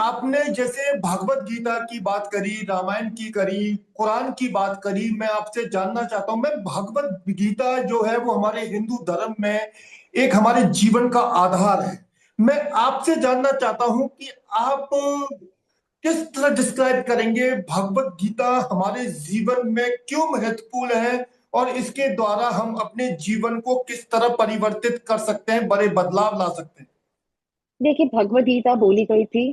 आपने जैसे भागवत गीता की बात करी, रामायण की करी, कुरान की बात करी, मैं आपसे जानना चाहता हूं। मैं भागवत गीता जो है वो हमारे हिंदू धर्म में एक हमारे जीवन का आधार है। मैं आपसे जानना चाहता हूं कि आप किस तरह डिस्क्राइब करेंगे भागवत गीता हमारे जीवन में क्यों महत्वपूर्ण है, और इसके द्वारा हम अपने जीवन को किस तरह परिवर्तित कर सकते हैं, बड़े बदलाव ला सकते हैं। देखिए, भगवत गीता बोली गई थी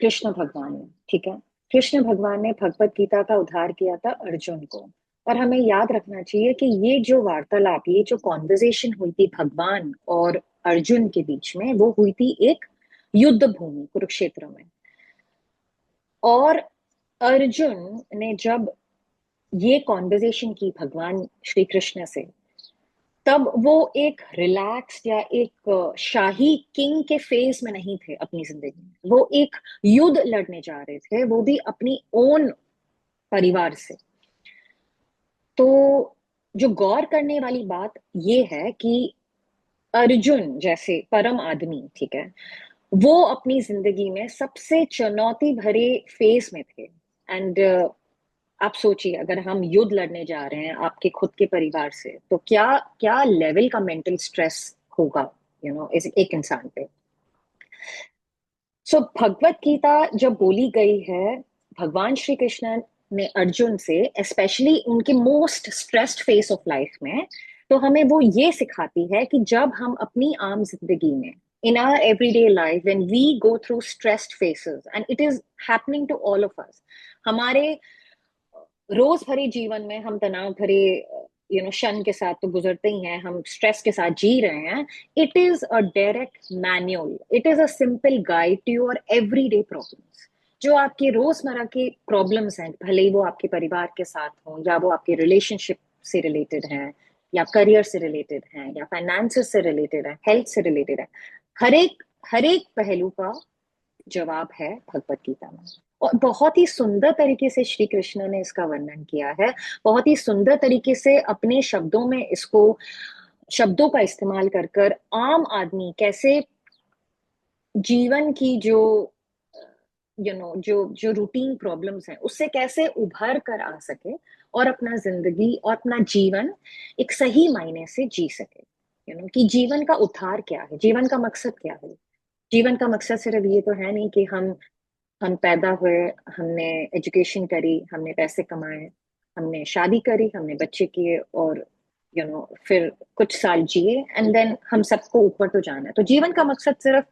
कृष्ण भगवान ने। ठीक है। कृष्ण भगवान ने भगवत गीता का उद्धार किया था अर्जुन को। और हमें याद रखना चाहिए कि ये जो वार्तालाप, ये जो कॉन्वर्सेशन हुई थी भगवान और अर्जुन के बीच में, वो हुई थी एक युद्ध भूमि कुरुक्षेत्र में। और अर्जुन ने जब ये कॉन्वर्सेशन की भगवान श्री कृष्ण से, तब वो एक रिलैक्स्ड या एक शाही किंग के फेज में नहीं थे अपनी जिंदगी में। वो एक युद्ध लड़ने जा रहे थे, वो भी अपनी ओन परिवार से। तो जो गौर करने वाली बात ये है कि अर्जुन जैसे परम आदमी, ठीक है, वो अपनी जिंदगी में सबसे चुनौती भरे फेज में थे। एंड आप सोचिए, अगर हम युद्ध लड़ने जा रहे हैं आपके खुद के परिवार से, तो क्या क्या लेवल का मेंटल स्ट्रेस होगा, इस एक इंसान पे। सो भगवत गीता जब बोली गई है भगवान श्री कृष्ण ने अर्जुन से, स्पेशली उनके most stressed face of life में, तो हमें वो ये सिखाती है कि जब हम अपनी आम जिंदगी में, in our everyday life, when we go through stressed phases, and it is happening to all of us, हमारे रोज भरे जीवन में हम तनाव भरे क्षण के साथ तो गुजरते ही हैं, हम स्ट्रेस के साथ जी रहे हैं। It is a direct manual, it is a simple guide to your everyday problems. जो आपके रोजमर्रा के प्रॉब्लम्स हैं, भले ही वो आपके परिवार के साथ हो, या वो आपके रिलेशनशिप से रिलेटेड हैं, या करियर से रिलेटेड हैं, या फाइनेंसेस से रिलेटेड है, हेल्थ से रिलेटेड है, हर एक पहलू का जवाब है भगवत गीता में। और बहुत ही सुंदर तरीके से श्री कृष्ण ने इसका वर्णन किया है। बहुत ही सुंदर तरीके से अपने शब्दों में इसको, शब्दों का इस्तेमाल कर कर आम आदमी कैसे जीवन की जो जो जो रूटीन प्रॉब्लम्स हैं उससे कैसे उभर कर आ सके, और अपना जिंदगी और अपना जीवन एक सही मायने से जी सके। कि जीवन का उद्धार क्या है, जीवन का मकसद क्या है। जीवन का मकसद सिर्फ ये तो है नहीं कि हम पैदा हुए, हमने एजुकेशन करी, हमने पैसे कमाए, हमने शादी करी, हमने बच्चे किए, और फिर कुछ साल जिए, एंड देन हम सबको ऊपर तो जाना है। तो जीवन का मकसद सिर्फ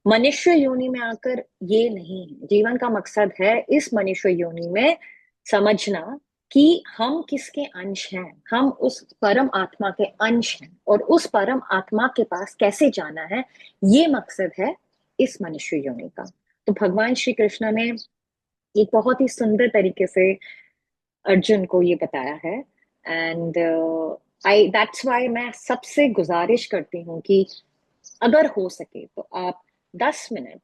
मनुष्य योनि में आकर ये नहीं है। जीवन का मकसद है इस मनुष्य योनि में समझना कि हम किसके अंश हैं, हम उस परम आत्मा के अंश हैं, और उस परम आत्मा के पास कैसे जाना है, ये मकसद है इस मनुष्य योनि का। तो भगवान श्री कृष्ण ने एक बहुत ही सुंदर तरीके से अर्जुन को ये बताया है। एंड आई दैट्स वाई मैं सबसे गुजारिश करती हूँ कि अगर हो सके तो आप 10 मिनट,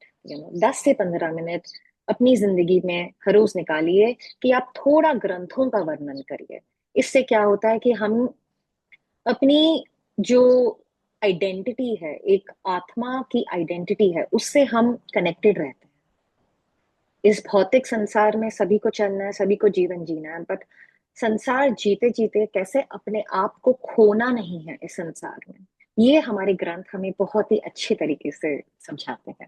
10 से 15 मिनट अपनी जिंदगी में हर रोज निकालिए कि आप थोड़ा ग्रंथों का वर्णन करिए। इससे क्या होता है कि हम अपनी जो आइडेंटिटी है, एक आत्मा की आइडेंटिटी है, उससे हम कनेक्टेड रहते हैं। इस भौतिक संसार में सभी को चलना है, सभी को जीवन जीना है, बट संसार जीते जीते कैसे अपने आप को खोना नहीं है इस संसार में, ये हमारे ग्रंथ हमें बहुत ही अच्छे तरीके से समझाते हैं।